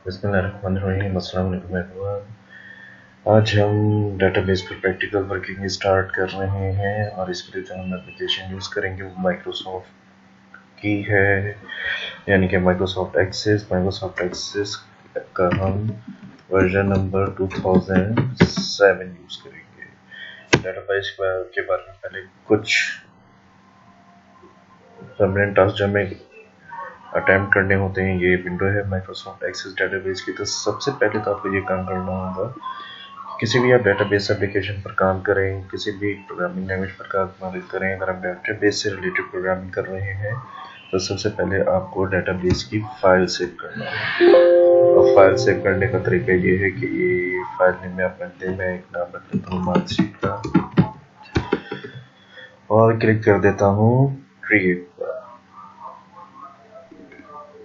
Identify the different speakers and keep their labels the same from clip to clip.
Speaker 1: बिस्मिल्लाहिर्रहमानिर्रहीम, अस्सलाम वालेकुम एवरीवन। आज हम डेटाबेस पर प्रैक्टिकल वर्किंग स्टार्ट कर रहे हैं और इसके लिए जो हम एप्लीकेशन यूज़ करेंगे वो माइक्रोसॉफ्ट की है, यानी कि माइक्रोसॉफ्ट एक्सेस का हम वर्जन नंबर 2007 यूज़ करेंगे। डेटाबेस के बारे में पहले कुछ परमानेंट टास्क जो हमें अटैम्प्ट करने होते हैं। ये विंडो है माइक्रोसॉफ्ट एक्सेस डेटाबेस की। तो सबसे पहले तो आपको ये काम करना होगा, किसी भी आप डेटाबेस एप्लीकेशन पर काम करें, किसी भी प्रोग्रामिंग लैंग्वेज पर काम करें, अगर आप डेटाबेस से रिलेटेड प्रोग्रामिंग कर रहे हैं तो सबसे पहले आपको डेटाबेस की फाइल सेव करना है। और फाइल सेव करने का तरीका ये है कि ये फाइल नेम में आप रखते हैं, मैं एक नाम रख लेता हूँ मार्कशीट का और क्लिक कर देता हूँ क्रिएट पर।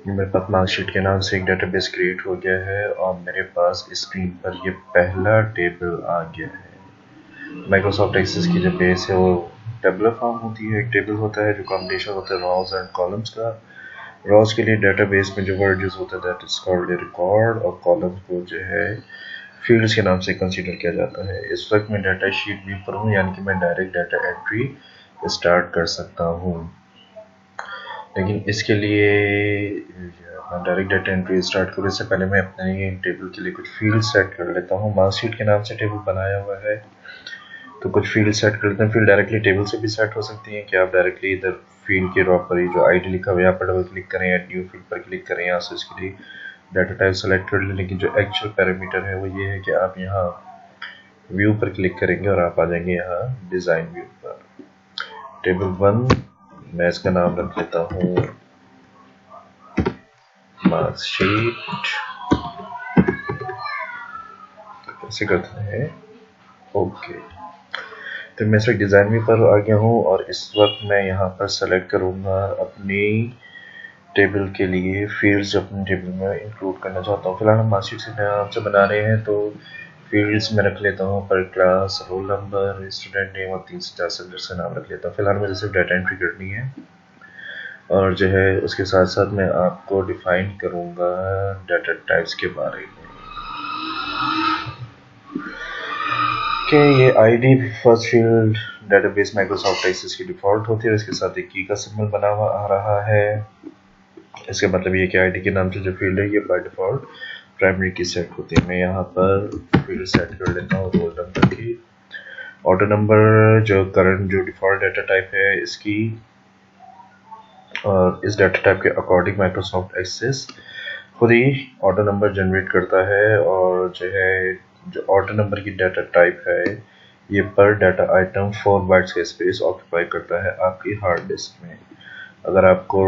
Speaker 1: मेरे पास मार्कशीट के नाम से एक डेटाबेस क्रिएट हो गया है और मेरे पास स्क्रीन पर ये पहला टेबल आ गया है। माइक्रोसॉफ्ट एक्सेस की जो बेस है वो टेबुलर फॉर्म होती है। एक टेबल होता है जो कॉम्बिनेशन होता है रॉज एंड कॉलम्स का। रॉज के लिए डेटाबेस में जो वर्ड यूज होता है that is called a record, और कॉलम्स को जो है फील्ड्स के नाम से कंसीडर किया जाता है। इस वक्त मैं डाटा शीट व्यू पर हूँ, यानी कि मैं डायरेक्ट डाटा एंट्री स्टार्ट कर सकता हूँ। लेकिन इसके लिए डायरेक्ट डाटा एंट्री स्टार्ट करूँ इससे पहले मैं अपने टेबल के लिए कुछ फील्ड सेट कर लेता हूँ। मार्कशीट के नाम से टेबल बनाया हुआ है तो कुछ फील्ड सेट कर लेते हैं। फील्ड डायरेक्टली टेबल से भी सेट हो सकती हैं कि आप डायरेक्टली इधर फील्ड के रॉ पर ही जो आईडी लिखा हुआ है यहाँ पर डबल क्लिक करें या न्यू फील्ड पर क्लिक करें, यहाँ से इसके लिए डाटा टाइप सेलेक्ट कर लें। लेकिन जो एक्चुअल पैरामीटर है वो ये है कि आप यहाँ व्यू पर क्लिक करेंगे और आप आ जाएंगे यहाँ डिज़ाइन व्यू पर। टेबल 1 मैं इसका नाम रख लेता हूँ मार्कशीट। ऐसे करते हैं ओके। तो मैं सिर्फ डिज़ाइन व्यू पर आ गया हूँ और इस वक्त मैं यहाँ पर सेलेक्ट करूँगा अपनी टेबल के लिए फील्ड्स जो अपने टेबल में इंक्लूड करना चाहता हूँ। फिलहाल हम मार्कशीट से नाम से बना रहे हैं तो फील्ड्स में रख लेता हूँ पर class, roll number, student name और 3 से 4 सब्जेक्ट्स का नाम रख लेता हूँ। फिलहाल मुझे सिर्फ डाटा एंट्री करनी है और जो है उसके साथ साथ मैं आपको डिफाइन करूँगा डाटा टाइप्स के बारे में कि ये ID first field database Microsoft Access की डिफ़ॉल्ट होती है, इसके साथ एक की का सिंबल बना हुआ आ रहा है। इसका मतलब ये कि आईडी के नाम से जो फील्ड है ये बाय डिफ़ॉल्ट प्राइमरी की सेट होती है। मैं यहाँ पर फील्ड सेट कर लेता हूँ रोल नंबर की। ऑटो नंबर जो करंट जो डिफ़ॉल्ट डाटा टाइप है इसकी, और इस डाटा टाइप के अकॉर्डिंग माइक्रोसॉफ्ट एक्सेस खुद ही ऑटो नंबर जनरेट करता है। और जो है जो ऑटो नंबर की डाटा टाइप है ये पर डाटा आइटम 4 बाइट्स का स्पेस ऑक्यूपाई करता है आपकी हार्ड डिस्क में। अगर आपको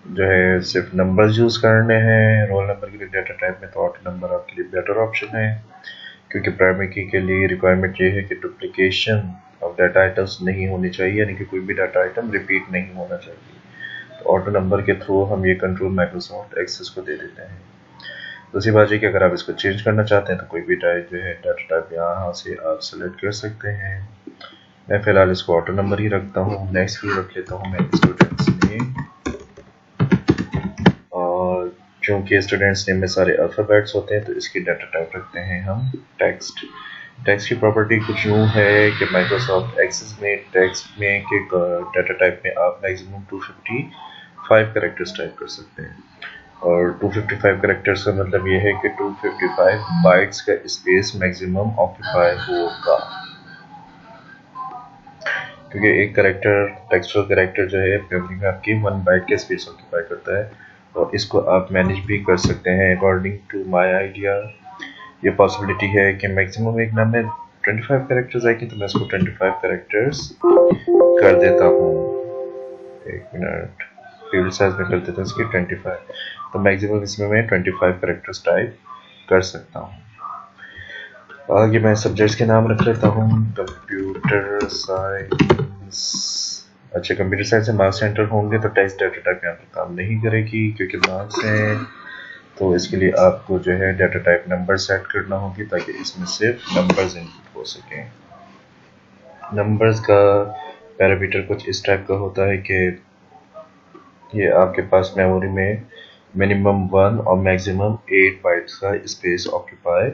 Speaker 1: जो है सिर्फ नंबर्स यूज़ करने हैं रोल नंबर के लिए डाटा टाइप में तो ऑटो नंबर आपके लिए बेटर ऑप्शन है, क्योंकि प्राइमरी की के लिए रिक्वायरमेंट ये है कि डुप्लीकेशन ऑफ डाटा आइटम्स नहीं होनी चाहिए, यानी कि कोई भी डाटा आइटम रिपीट नहीं होना चाहिए। तो ऑटो नंबर के थ्रू हम ये कंट्रोल माइक्रोसॉफ्ट एक्सेस को दे देते हैं। दूसरी बात है कि अगर आप इसको चेंज करना चाहते हैं तो कोई भी टाइप जो है डाटा टाइप यहाँ से आप सेलेक्ट कर सकते हैं। मैं फिलहाल इसको ऑटो नंबर ही रखता हूँ। नेक्स्ट फील्ड रख लेता हूँ मैं स्टूडेंट्स नेम, और क्योंकि स्टूडेंट्स नेम में सारे अल्फ़ाबेट्स होते हैं तो इसकी डाटा टाइप रखते हैं हम टेक्स्ट। टेक्स्ट की प्रॉपर्टी कुछ यूँ है कि माइक्रोसॉफ्ट एक्सेस में टेक्स्ट में के डाटा टाइप में आप मैक्सिमम 255 कैरेक्टर्स टाइप कर सकते हैं। और 255 कैरेक्टर्स का मतलब ये है कि 255 बाइट्स का स्पेस मैक्सिमम ऑक्यूपाई होगा, क्योंकि एक कैरेक्टर टेक्सचुअल कैरेक्टर जो है मेमोरी में आपकी 1 बाइट का स्पेस ऑक्यूपाई करता है। और इसको आप मैनेज भी कर सकते हैं अकॉर्डिंग टू माय आइडिया। ये पॉसिबिलिटी है कि मैक्सिमम एक नाम में 25 कैरेक्टर्स आएगी, तो मैं इसको 25 कैरेक्टर्स कर देता हूँ। एक मिनट, फील्ड साइज में कर देता हूँ इसकी 25, तो मैक्सिमम इसमें मैं 25 कैरेक्टर्स टाइप कर सकता हूँ। आगे मैं सब्जेक्ट्स के नाम रख लेता हूँ कंप्यूटर साइंस। अच्छा, कंप्यूटर साइंस से मार्क्स एंटर होंगे तो टेक्स्ट डाटा टाइप यहाँ पर काम नहीं करेगी क्योंकि मार्क्स हैं, तो इसके लिए आपको जो है डाटा टाइप नंबर सेट करना होगी ताकि इसमें सिर्फ नंबर्स इनपुट हो सकें। नंबर्स का पैरामीटर कुछ इस टाइप का होता है कि ये आपके पास मेमोरी में मिनिमम 1 और मैक्सिमम 8 बाइट्स का स्पेस ऑक्यूपाई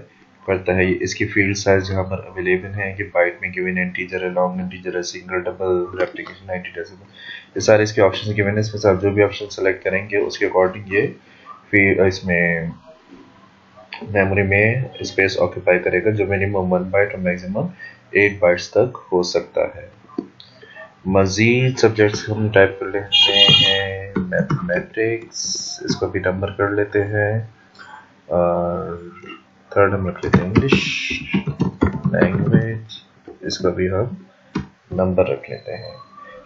Speaker 1: करता है। इसकी फील्ड साइज यहाँ पर अवेलेबल है कि बाइट में गिवन इंटीजर है, लॉन्ग इंटीजर है, सिंगल, डबल, रेप्लिकेशन, 90 डेसिमल, ये सारे इसके ऑप्शन गिवन है। इसमें से आप जो भी ऑप्शन सेलेक्ट करेंगे उसके अकॉर्डिंग ये फिर इसमें मेमोरी में स्पेस ऑक्यूपाई करेगा, जो मिनिमम 1 बाइट और मैक्सिमम 8 बाइट्स तक हो सकता है। मजीद सब्जेक्ट्स हम टाइप कर लेते हैं मैथमेटिक्स, इसको भी नंबर कर लेते हैं, और थर्ड नंबर रख लेते हैं इंग्लिश लैंग्वेज, इसका भी हम नंबर रख लेते हैं।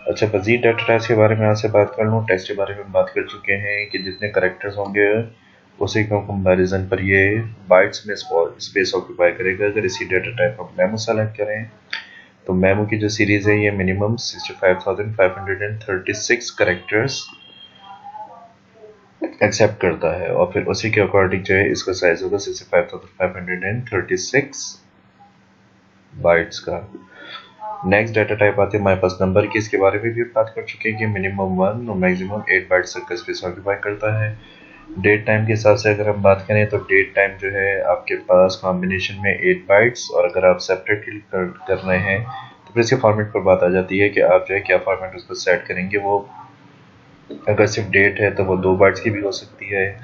Speaker 1: अच्छा, मजीद डाटा टाइप्स के बारे में यहाँ से बात कर लूँ। टेक्स्ट के बारे में बात कर चुके हैं कि जितने करेक्टर्स होंगे उसी का कंपैरिजन पर ये बाइट्स में स्पेस ऑक्यूपाई करेगा। अगर इसी डाटा टाइप हम मेमो सेलेक्ट करें तो मेमो की जो सीरीज है ये मिनिमम 65,536 करेक्टर्स एक्सेप्ट करता है, और फिर उसी के अकॉर्डिंग जो है इसका साइज होगा 65,536 बाइट्स का। नेक्स्ट डाटा टाइप आते हैं हमारे पास नंबर की। इसके बारे में भी बात कर चुके हैं कि मिनिमम 1 और मैक्सिमम 8 बाइट्स तक का स्पेस ऑक्यूपाई करता है। डेट टाइम के हिसाब से अगर हम बात करें तो डेट टाइम जो है आपके पास कॉम्बिनेशन में 8 बाइट्स, और अगर आप सेपरेटली कर रहे हैं तो फिर इसके फॉर्मेट पर बात आ जाती है कि आप जो है क्या फॉर्मेट उसको सेट करेंगे। वो अगर सिर्फ डेट है तो वो 2 बाइट्स की भी हो सकती है,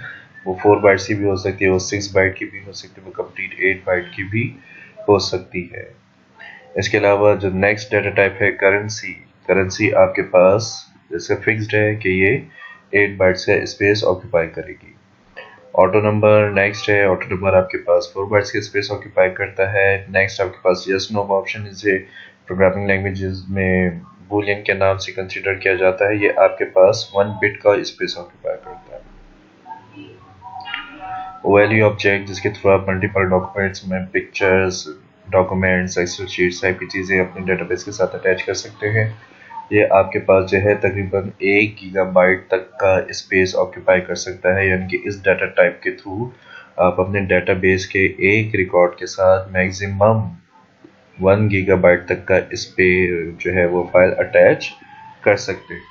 Speaker 1: वो 4 बाइट्स की भी हो सकती है, वो 6 बाइट की भी हो सकती है, वो कंप्लीट 8 बाइट की भी हो सकती है। इसके अलावा जो नेक्स्ट डाटा टाइप है करेंसी, करेंसी आपके पास जैसे फिक्स्ड है कि ये 8 बाइट्स का स्पेस ऑक्यूपाई करेगी। ऑटो नंबर नेक्स्ट है, ऑटो नंबर आपके पास 4 बाइट्स का स्पेस ऑक्यूपाई करता है। नेक्स्ट आपके पास यस नो ऑप्शन, इसे प्रोग्रामिंग लैंग्वेजेस में बूलियन के नाम से कंसीडर किया जाता है। ये आपके पास 1 बिट का स्पेस ऑक्यूपाई करता है। वैल्यू ऑब्जेक्ट, जिसके थ्रू आप मल्टीपल डॉक्यूमेंट्स में pictures, documents, Excel sheets type की चीज़ें अपने डेटाबेस के साथ अटैच कर सकते हैं। ये आपके पास जो है तकरीबन 1 गीगाबाइट तक का स्पेस ऑक्यूपाई कर सकता है, यानी कि इस डाटा टाइप के थ्रू आप अपने डेटाबेस के एक रिकॉर्ड के साथ मैक्सिमम 1 गीगाबाइट तक का स्पेस जो है वो फाइल अटैच कर सकते हैं।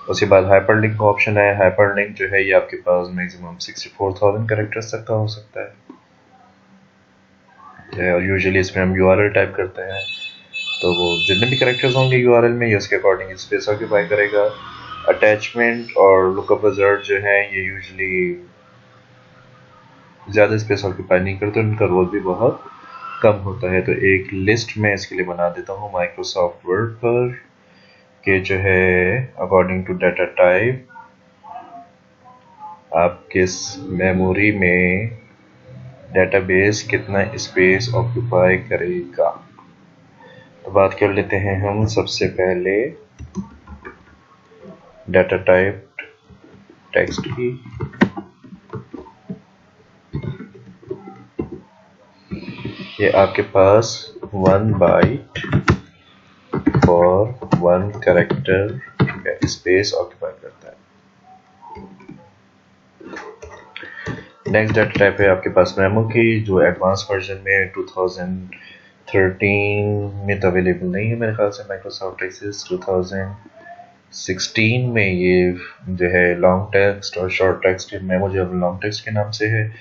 Speaker 1: उसके बाद हाइपरलिंक का ऑप्शन है। हाइपरलिंक जो है ये आपके पास मैक्सिमम 64,000 कैरेक्टर्स तक का हो सकता है, और यूजुअली इसमें हम यूआरएल टाइप करते हैं, तो वो जितने भी कैरेक्टर्स होंगे यूआरएल में ये उसके अकॉर्डिंग स्पेस ऑक्यूपाई करेगा। अटैचमेंट और लुकअप रिजल्ट जो है ये यूजुअली ज़्यादा स्पेस ऑक्यूपाई नहीं करते, उनका रोल भी बहुत कम होता है। तो एक लिस्ट मैं इसके लिए बना देता हूँ माइक्रोसॉफ्ट वर्ड पर कि जो है अकॉर्डिंग टू डाटा टाइप आपके मेमोरी में डेटाबेस कितना स्पेस ऑक्यूपाई करेगा। तो बात कर लेते हैं हम सबसे पहले डाटा टाइप टेक्स्ट की। ये आपके पास 1 बाइट फॉर 1 कैरेक्टर का स्पेस ऑक्यूपाई करता है। नेक्स्ट डाटा टाइप है आपके पास मेमो की, जो एडवांस वर्जन में 2013 में तो अवेलेबल नहीं है मेरे ख्याल से। माइक्रोसॉफ्ट एक्सेस 2016 में ये जो है लॉन्ग टेक्स्ट और शॉर्ट टेक्स्ट मेमो जो लॉन्ग टेक्स्ट के नाम से है,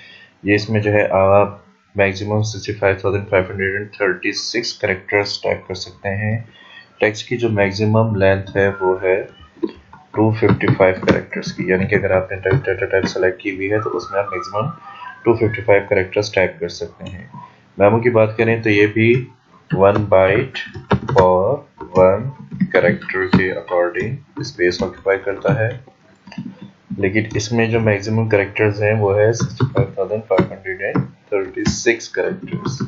Speaker 1: ये इसमें जो है आप मैक्सिमम 65,536 कैरेक्टर्स टाइप कर सकते हैं। टेक्स्ट की जो मैक्सिमम लेंथ है वो है 255 कैरेक्टर्स की, यानी कि अगर आपने डाटा टाइप सेलेक्ट की हुई है तो उसमें आप मैक्सिमम 255 कैरेक्टर्स टाइप कर सकते हैं। मेमो की बात करें तो ये भी 1 बाइट और 1 कैरेक्टर के अकॉर्डिंग स्पेस ऑक्यूपाई करता है, लेकिन इसमें जो मैक्सिमम कैरेक्टर्स हैं वो है 65,536 characters.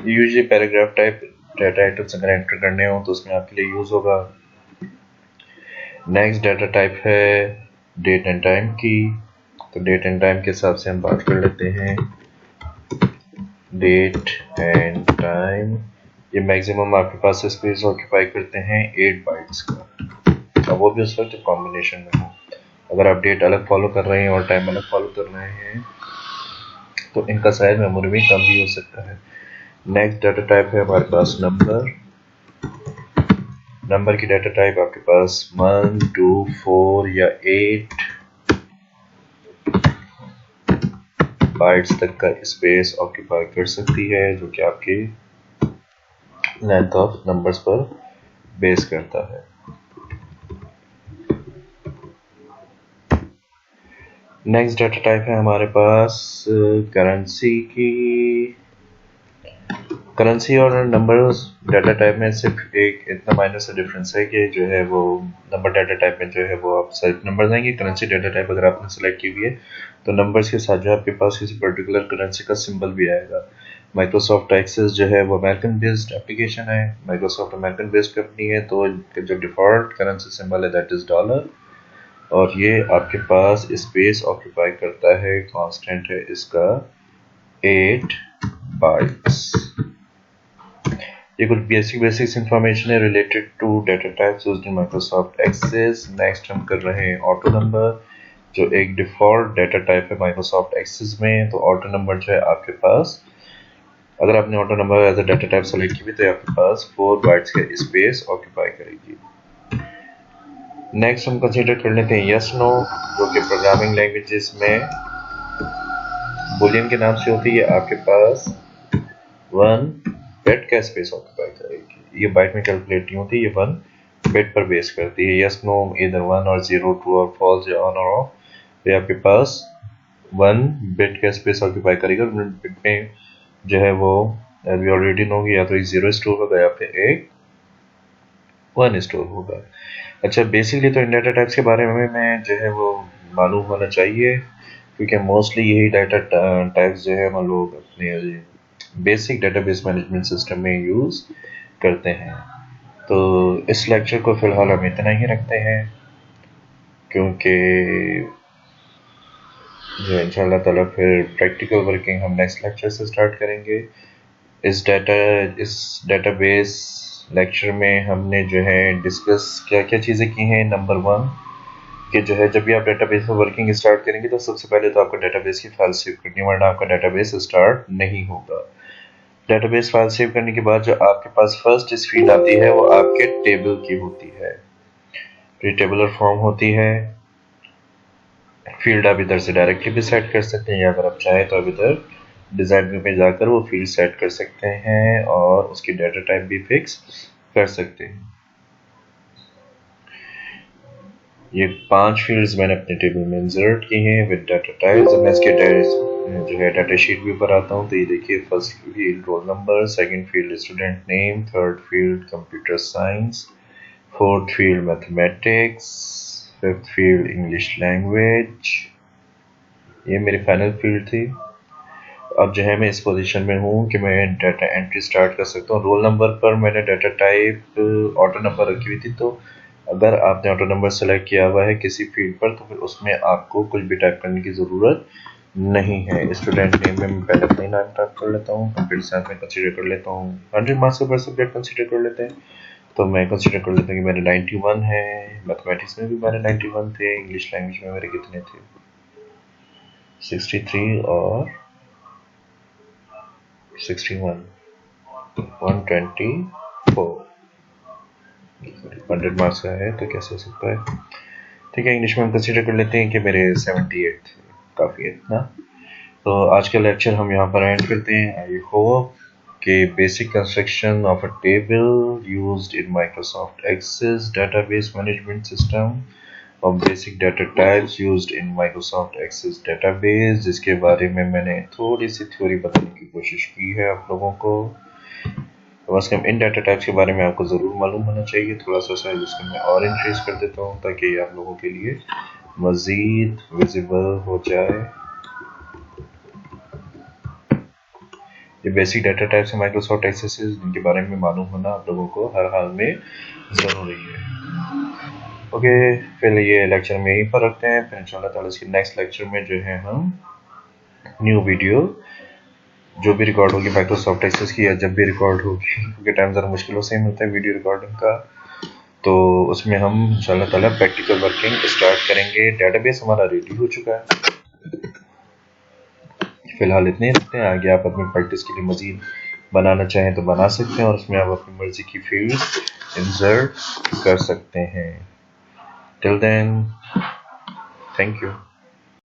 Speaker 1: Usually paragraph type data items अगर एंटर करने हो तो उसमें आपके लिए यूज होगा। नेक्स्ट डाटा टाइप है डेट एंड टाइम की। तो डेट एंड टाइम के हिसाब से हम बात कर लेते हैं। डेट एंड टाइम ये मैक्सिमम आपके पास स्पेस ऑक्यूपाई करते हैं 8 बाइट्स का, अब वो भी उस वक्त कॉम्बिनेशन में हो। अगर आप डेट अलग फॉलो कर रहे हैं और टाइम अलग फॉलो कर रहे हैं तो इनका साइज मेमोरी में कम भी हो सकता है। नेक्स्ट डाटा टाइप है हमारे पास नंबर। नंबर की डाटा टाइप आपके पास 1, 2, 4 या 8 बाइट्स तक का स्पेस ऑक्यूपाई कर सकती है, जो कि आपकी लेंथ ऑफ नंबर्स पर बेस करता है। नेक्स्ट डाटा टाइप है हमारे पास करेंसी की। करेंसी और नंबर्स डाटा टाइप में सिर्फ एक इतना माइनर सा डिफरेंस है कि जो है वो नंबर डाटा टाइप में जो है वो आप सिर्फ नंबर्स आएंगे। करेंसी डाटा टाइप अगर आपने सेलेक्ट की हुई है तो नंबर्स के साथ जो आपके पास किसी पर्टिकुलर करेंसी का सिंबल भी आएगा। माइक्रोसॉफ्ट एक्सेस जो है वो अमेरिकन बेस्ड एप्लीकेशन है, माइक्रोसॉफ्ट अमेरिकन बेस्ड कंपनी है, तो जो डिफॉल्ट करेंसी सिंबल है दैट इज डॉलर, और ये आपके पास स्पेस ऑक्यूपाई करता है। कांस्टेंट है इसका 8 बाइट्स। ये कुछ बेसिक इंफॉर्मेशन है related to data types used in Microsoft Access. Next हम कर रहे हैं ऑटो नंबर, जो एक डिफॉल्ट डाटा टाइप है माइक्रोसॉफ्ट एक्सेस में। तो ऑटो नंबर जो है आपके पास, अगर आपने auto number as a data type select की हुई तो आपके पास 4 बाइट्स का स्पेस ऑक्यूपाई करेगी। नेक्स्ट हम कंसीडर कर लेते हैं यस नो, जो कि प्रोग्रामिंग लैंग्वेजेस में बुलियन के नाम से होती है। आपके पास 1 बिट का स्पेस ऑक्यूपाई करेगी। ये बाइट में कैलकुलेट नहीं होती, ये 1 बिट पर बेस करती है। यस नो इधर 1 और 0, ट्रू और फॉल्स या ऑन और ऑफ, ये आपके पास 1 बिट का स्पेस ऑक्यूपाई करेगा। बिट में जो है वो वी ऑलरेडी नो या तो एक 0 स्टोर होगा या फिर एक 1 स्टोर होगा। अच्छा, बेसिकली तो इन डाटा टाइप्स के बारे में मैं जो है वो मालूम होना चाहिए, क्योंकि मोस्टली यही डाटा टाइप्स जो है हम लोग अपने बेसिक डेटाबेस मैनेजमेंट सिस्टम में यूज़ करते हैं। तो इस लेक्चर को फ़िलहाल हम इतना ही रखते हैं, क्योंकि जो इंशाल्लाह ताला फिर प्रैक्टिकल वर्किंग हम नेक्स्ट लेक्चर से स्टार्ट करेंगे। इस डेटाबेस लेक्चर में हमने जो है डिस्कस क्या क्या चीज़ें की हैं। नंबर 1 कि जो है जब भी आप डेटाबेस में वर्किंग स्टार्ट करेंगे तो सबसे पहले तो आपको डेटाबेस की फाइल सेव करनी है, वरना आपका डेटाबेस स्टार्ट नहीं होगा। डेटाबेस फाइल सेव करने के बाद जो आपके पास फर्स्ट फील्ड आती है वो आपके टेबल की होती है। ये टेबुलर फॉर्म होती है। फील्ड आप इधर से डायरेक्टली भी सेट कर सकते हैं, या अगर आप चाहें तो आप इधर डिजाइन व्यू में जाकर वो फील्ड सेट कर सकते हैं और उसकी डाटा टाइप भी फिक्स कर सकते हैं। ये 5 फील्ड्स मैंने अपने टेबल में इंसर्ट की हैं विद डाटा टाइप्स। अब मैं इसके जो है डाटा शीट भी ऊपर आता हूँ। तो ये देखिए, first field roll number, second field student name, third field computer science, fourth field mathematics, fifth field English language. ये मेरी फाइनल फील्ड थी। अब जो है मैं इस पोजीशन में हूँ कि मैं डाटा एंट्री स्टार्ट कर सकता हूँ। रोल नंबर पर मैंने डाटा टाइप ऑटो नंबर रखी हुई थी, तो अगर आपने ऑटो नंबर सेलेक्ट किया हुआ है किसी फील्ड पर तो फिर उसमें आपको कुछ भी टाइप करने की ज़रूरत नहीं है। स्टूडेंट नेम में मैं पहले अपना नाम टाइप कर लेता हूँ। कंप्यूटर साइंस में कंसीडर कर लेता हूँ 100 मार्क्स पर सब्जेक्ट कंसीडर कर लेते हैं, तो मैं कंसीडर कर लेता हूँ कि मेरे 91 है। मैथमेटिक्स में भी मेरे 91 थे। इंग्लिश लैंग्वेज में मेरे कितने थे? 63 और 61, 124। 100 मार्क्स का है तो कैसे हो सकता है? ठीक है, इंग्लिश में हम कंसीडर कर लेते हैं कि मेरे 78 थे। काफ़ी है इतना। तो आज का लेक्चर हम यहाँ पर एंड करते हैं। आई होप कि basic construction of a table used in Microsoft Access database management system और basic data types used in Microsoft Access database, जिसके बारे में मैंने थोड़ी सी थ्योरी बताने की कोशिश की है आप लोगों को। कम से कम इन डाटा टाइप्स के बारे में आपको ज़रूर मालूम होना चाहिए। थोड़ा सा शायद इसको मैं और इंक्रीज कर देता हूँ ताकि ये आप लोगों के लिए मज़ीद विजिबल हो जाए। ये बेसिक डाटा टाइप्स है माइक्रोसॉफ्ट एक्सेस, जिनके बारे में मालूम होना आप लोगों को हर हाल में ज़रूरी है। ओके, फिर ये लेक्चर में यहीं पर रखते हैं। फिर इंशाल्लाह ताला इसके नेक्स्ट लेक्चर में जो है हम न्यू वीडियो जो भी रिकॉर्ड होगी माइक्रोसॉफ्ट एक्सेस की, या जब भी रिकॉर्ड होगी, क्योंकि टाइम ज़रा मुश्किलों से मिलता है वीडियो रिकॉर्डिंग का, तो उसमें हम इंशाल्लाह ताला प्रैक्टिकल वर्किंग स्टार्ट करेंगे। डेटाबेस हमारा रेडी हो चुका है। फिलहाल इतने रखते हैं। आगे आप अपनी प्रैक्टिस के लिए मज़ीद बनाना चाहें तो बना सकते हैं और उसमें आप अपनी मर्जी की फील्ड इंसर्ट कर सकते हैं। Till then, thank you.